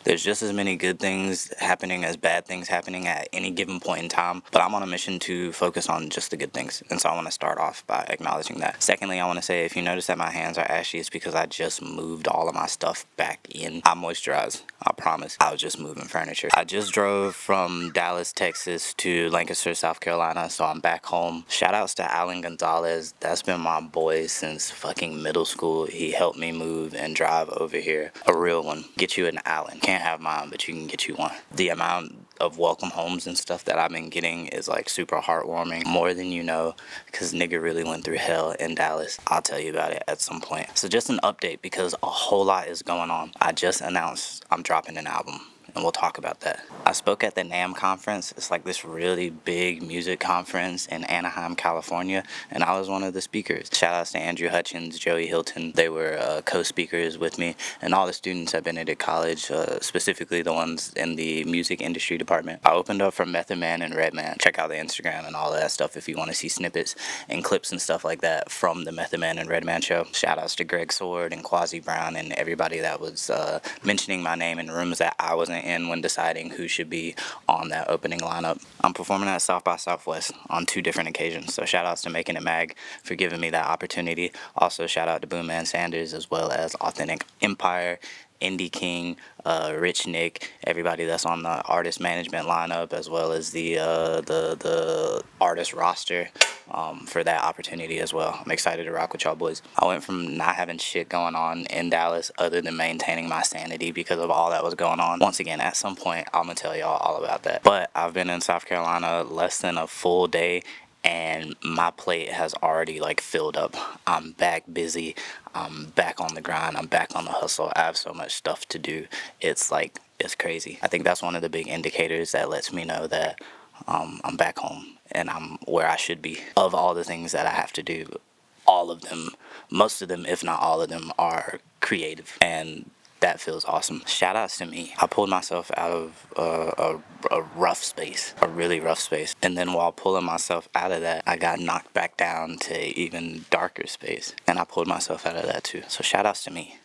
There's just as many good things happening as bad things happening at any given point in time, but I'm on a mission to focus on just the good things. And so I want to start off by acknowledging that. Secondly, I want to say if you notice that my hands are ashy, it's because I just moved all of my stuff back in. I moisturize, I promise. I was just moving furniture. I just drove from Dallas, Texas to Lancaster, South Carolina, so I'm back home. Shout outs to Alan Gonzalez. That's been my boy since fucking middle school. He helped me move and drive over here. A real one. Get you an Alan. Can't have mine, but you can get you one. The amount of welcome homes and stuff that I've been getting is like super heartwarming, more than you know, because nigga really went through hell in Dallas. I'll tell you about it at some point. So just an update because a whole lot is going on. I just announced I'm dropping an album, and we'll talk about that. I spoke at the NAMM conference. It's like this really big music conference in Anaheim, California, and I was one of the speakers. Shout outs to Andrew Hutchins, Joey Hilton. They were co-speakers with me, and all the students at Benedict College, specifically the ones in the music industry department. I opened up for Method Man and Redman. Check out the Instagram and all of that stuff if you want to see snippets and clips and stuff like that from the Method Man and Redman show. Shout outs to Greg Sword and Quasi Brown and everybody that was mentioning my name in rooms that I wasn't in when deciding who should be on that opening lineup. I'm performing at South by Southwest on 2 different occasions, so shout outs to Making It Mag for giving me that opportunity. Also shout out to Boomman Sanders as well as Authentic Empire, Indie King, Rich Nick, everybody that's on the artist management lineup as well as the artist roster for that opportunity as well. I'm excited to rock with y'all boys. I went from not having shit going on in Dallas other than maintaining my sanity because of all that was going on. Once again, at some point, I'm gonna tell y'all all about that. But I've been in South Carolina less than a full day, and my plate has already like filled up. I'm back busy. I'm back on the grind. I'm back on the hustle. I have so much stuff to do. It's crazy. I think that's one of the big indicators that lets me know that I'm back home and I'm where I should be. Of all the things that I have to do, all of them, most of them, if not all of them, are creative, and that feels awesome. Shout outs to me. I pulled myself out of a rough space, a really rough space. And then while pulling myself out of that, I got knocked back down to even darker space. And I pulled myself out of that too. So shout outs to me.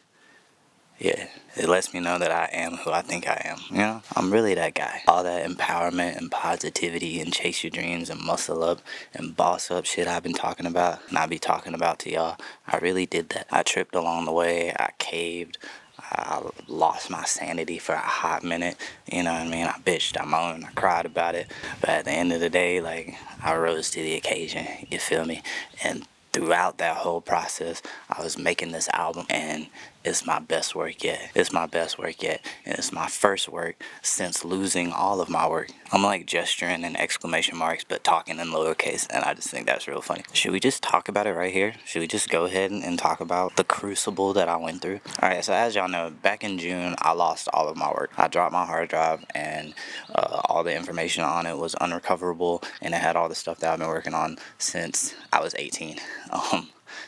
Yeah, it lets me know that I am who I think I am. You know, I'm really that guy. All that empowerment and positivity and chase your dreams and muscle up and boss up shit I've been talking about and I be talking about to y'all. I really did that. I tripped along the way. I caved. I lost my sanity for a hot minute, you know what I mean? I bitched, I moaned, I cried about it, but at the end of the day, like, I rose to the occasion, you feel me? And throughout that whole process, I was making this album, and it's my best work yet. It's my best work yet, and it's my first work since losing all of my work. I'm like gesturing and exclamation marks, but talking in lowercase, and I just think that's real funny. Should we just talk about it right here? Should we just go ahead and talk about the crucible that I went through? Alright, so as y'all know, back in June, I lost all of my work. I dropped my hard drive, and all the information on it was unrecoverable, and it had all the stuff that I've been working on since I was 18.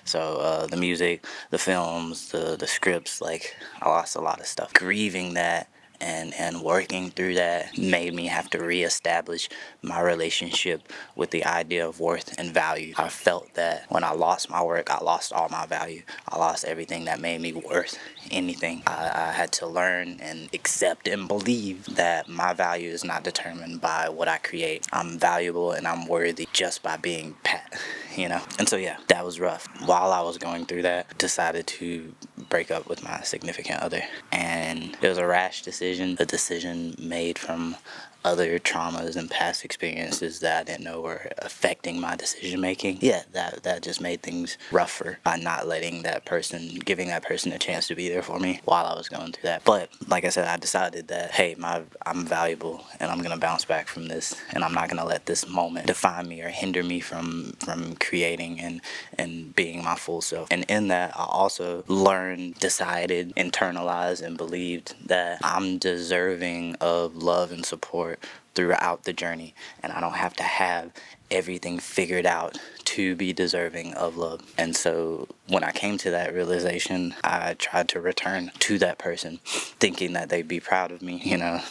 So the music, the films, the scripts, like I lost a lot of stuff. Grieving that and working through that made me have to reestablish my relationship with the idea of worth and value. I felt that when I lost my work, I lost all my value. I lost everything that made me worth anything. I had to learn and accept and believe that my value is not determined by what I create. I'm valuable and I'm worthy just by being Pat, you know? And so yeah, that was rough. While I was going through that, decided to break up with my significant other. And it was a rash decision, a decision made from other traumas and past experiences that I didn't know were affecting my decision making. Yeah, that just made things rougher by not letting that person, giving that person a chance to be there for me while I was going through that. But like I said, I decided that, hey, I'm valuable and I'm gonna bounce back from this, and I'm not gonna let this moment define me or hinder me from creating and being my full self. And in that, I also learned, decided, internalized, and believed that I'm deserving of love and support throughout the journey, and I don't have to have everything figured out to be deserving of love. And so when I came to that realization, I tried to return to that person, thinking that they'd be proud of me,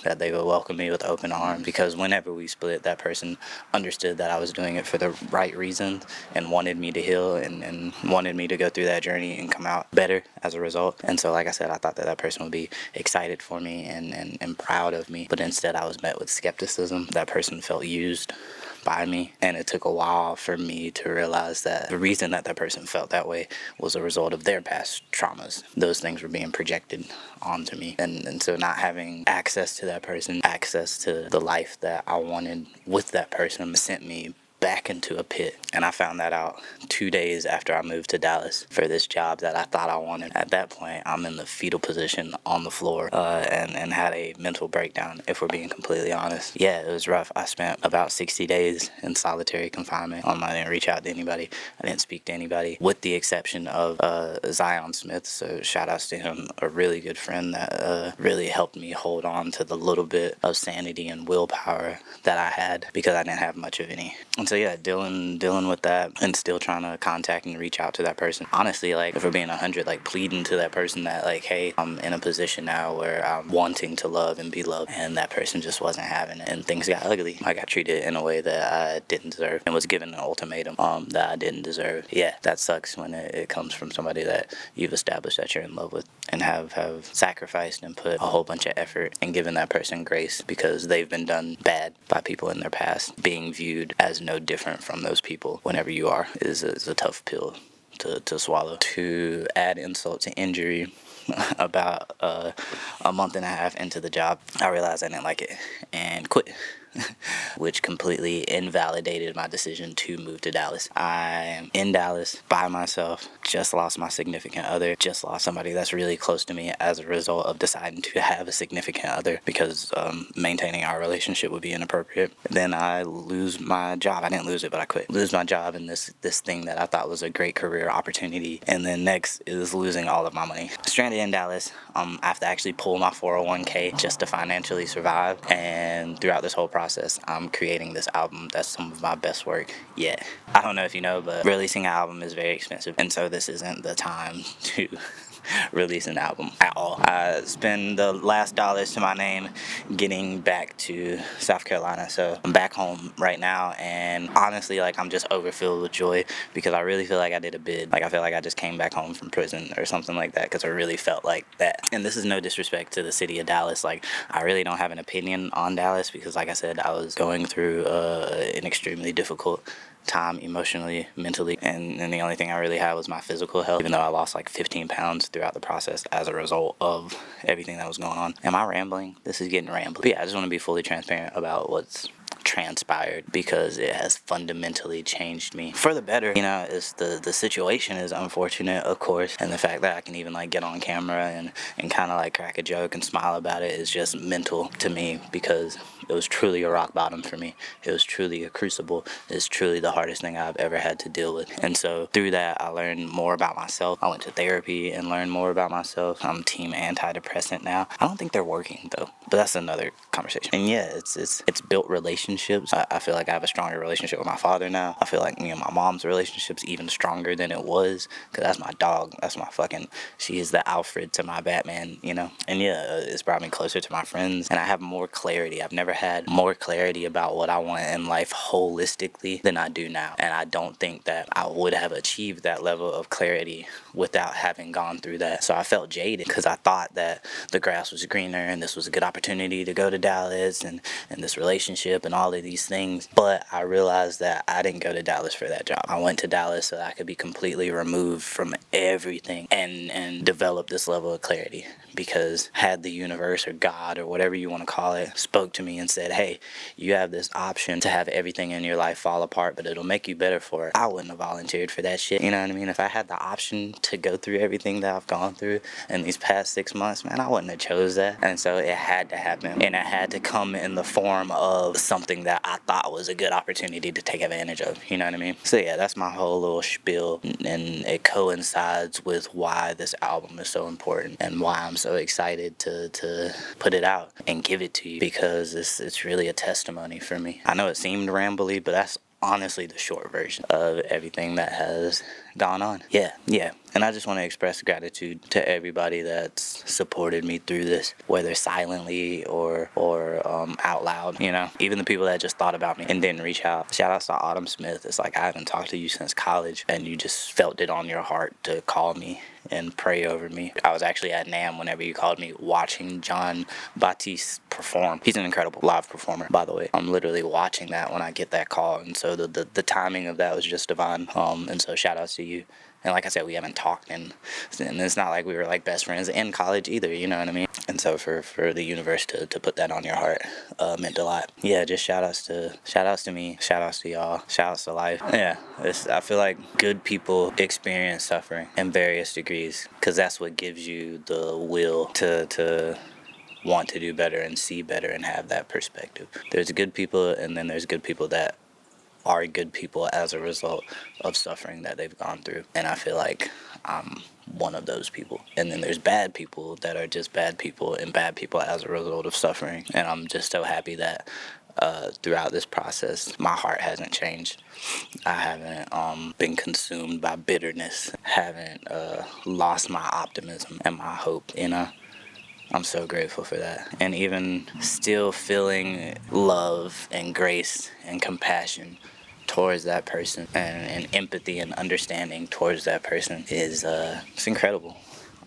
that they would welcome me with open arms. Because whenever we split, that person understood that I was doing it for the right reasons and wanted me to heal and wanted me to go through that journey and come out better as a result. And so, like I said, I thought that person would be excited for me and proud of me. But instead, I was met with skepticism. That person felt used by me, and it took a while for me to realize that the reason that person felt that way was a result of their past traumas. Those things were being projected onto me, and so not having access to that person, access to the life that I wanted with that person, sent me back into a pit. And I found that out 2 days after I moved to Dallas for this job that I thought I wanted. At that point, I'm in the fetal position on the floor and had a mental breakdown, if we're being completely honest. Yeah, it was rough. I spent about 60 days in solitary confinement. I didn't reach out to anybody. I didn't speak to anybody, with the exception of Zion Smith. So shout outs to him, a really good friend that really helped me hold on to the little bit of sanity and willpower that I had, because I didn't have much of any. And so yeah, dealing with that and still trying to contact and reach out to that person. Honestly, like, if we're being 100, like, pleading to that person that, like, hey, I'm in a position now where I'm wanting to love and be loved, and that person just wasn't having it, and things got ugly. I got treated in a way that I didn't deserve and was given an ultimatum that I didn't deserve. Yeah, that sucks when it comes from somebody that you've established that you're in love with and have sacrificed and put a whole bunch of effort and given that person grace because they've been done bad by people in their past. Being viewed as no different from those people whenever you are is a tough pill to swallow. To add insult to injury, about a month and a half into the job, I realized I didn't like it and quit. Which completely invalidated my decision to move to Dallas. I'm in Dallas by myself, just lost my significant other, just lost somebody that's really close to me as a result of deciding to have a significant other because maintaining our relationship would be inappropriate. Then I lose my job. I didn't lose it, but I quit. Lose my job in this thing that I thought was a great career opportunity. And then next is losing all of my money. Stranded in Dallas, I have to actually pull my 401k just to financially survive. And throughout this whole process, I'm creating this album that's some of my best work yet. I don't know if you know, but releasing an album is very expensive, and so this isn't the time to release an album at all. I spend the last dollars to my name getting back to South Carolina, so I'm back home right now, and honestly, like, I'm just overfilled with joy because I really feel like I did a bid. Like, I feel like I just came back home from prison or something like that, because I really felt like that. And this is no disrespect to the city of Dallas. Like, I really don't have an opinion on Dallas because, like I said, I was going through an extremely difficult time emotionally, mentally, and the only thing I really had was my physical health, even though I lost like 15 pounds throughout the process as a result of everything that was going on. Am I rambling? This is getting rambling. But yeah, I just want to be fully transparent about what's transpired because it has fundamentally changed me for the better. It's the situation is unfortunate, of course, and the fact that I can even like get on camera and kind of like crack a joke and smile about it is just mental to me, because it was truly a rock bottom for me. It was truly a crucible. It's truly the hardest thing I've ever had to deal with. And so through that, I learned more about myself. I went to therapy and learned more about myself. I'm team antidepressant now. I don't think they're working though, but that's another conversation. And yeah, it's built relationships. I feel like I have a stronger relationship with my father now. I feel like me and my mom's relationship's even stronger than it was, because that's my dog. That's my she is the Alfred to my Batman, And yeah, it's brought me closer to my friends, and I have more clarity. I've never had more clarity about what I want in life holistically than I do now. And I don't think that I would have achieved that level of clarity without having gone through that. So I felt jaded because I thought that the grass was greener and this was a good opportunity to go to Dallas and this relationship and all of these things. But I realized that I didn't go to Dallas for that job. I went to Dallas so that I could be completely removed from everything and develop this level of clarity. Because had the universe or God or whatever you want to call it spoke to me and said, hey, you have this option to have everything in your life fall apart, but it'll make you better for it, I wouldn't have volunteered for that shit. You know what I mean? If I had the option to go through everything that I've gone through in these past 6 months, man, I wouldn't have chose that. And so it had to happen. And it had to come in the form of something that I thought was a good opportunity to take advantage of. You know what I mean? So yeah, that's my whole little spiel. And it coincides with why this album is so important and why I'm so excited to put it out and give it to you, because it's really a testimony for me. I know it seemed rambly, but that's honestly the short version of everything that has gone on. Yeah. And I just want to express gratitude to everybody that's supported me through this, whether silently or out loud. Even the people that just thought about me and didn't reach out. Shout outs to Autumn Smith. It's like I haven't talked to you since college, and you just felt it on your heart to call me and pray over me. I was actually at NAM whenever you called me, watching John Batiste perform. He's an incredible live performer, by the way. I'm literally watching that when I get that call, and so the timing of that was just divine. And so shout outs to you. And like I said, we haven't talked, and it's not like we were like best friends in college either, you know what I mean? And so for the universe to put that on your heart meant a lot. Yeah, just shout outs to me, shout outs to y'all, shout outs to life. Yeah, I feel like good people experience suffering in various degrees, because that's what gives you the will to want to do better and see better and have that perspective. There's good people, and then there's good people that are good people as a result of suffering that they've gone through. And I feel like I'm one of those people. And then there's bad people that are just bad people, and bad people as a result of suffering. And I'm just so happy that throughout this process, my heart hasn't changed. I haven't been consumed by bitterness, haven't lost my optimism and my hope. I'm so grateful for that. And even still feeling love and grace and compassion towards that person, and empathy and understanding towards that person is it's incredible,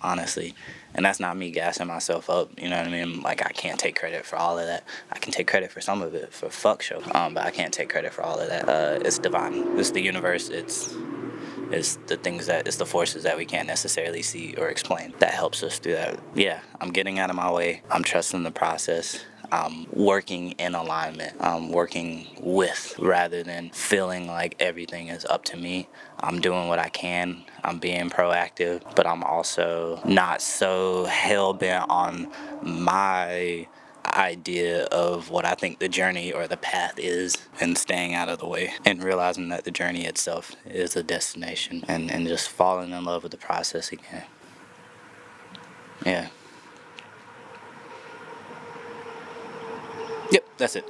honestly. And that's not me gassing myself up, you know what I mean? Like, I can't take credit for all of that. I can take credit for some of it, for fuck show, but I can't take credit for all of that. It's divine. It's the universe. It's the forces that we can't necessarily see or explain that helps us through that. Yeah, I'm getting out of my way. I'm trusting the process. I'm working in alignment. I'm working with, rather than feeling like everything is up to me. I'm doing what I can. I'm being proactive, but I'm also not so hell-bent on my idea of what I think the journey or the path is, and staying out of the way and realizing that the journey itself is a destination, and just falling in love with the process again. Yeah. Yep, that's it.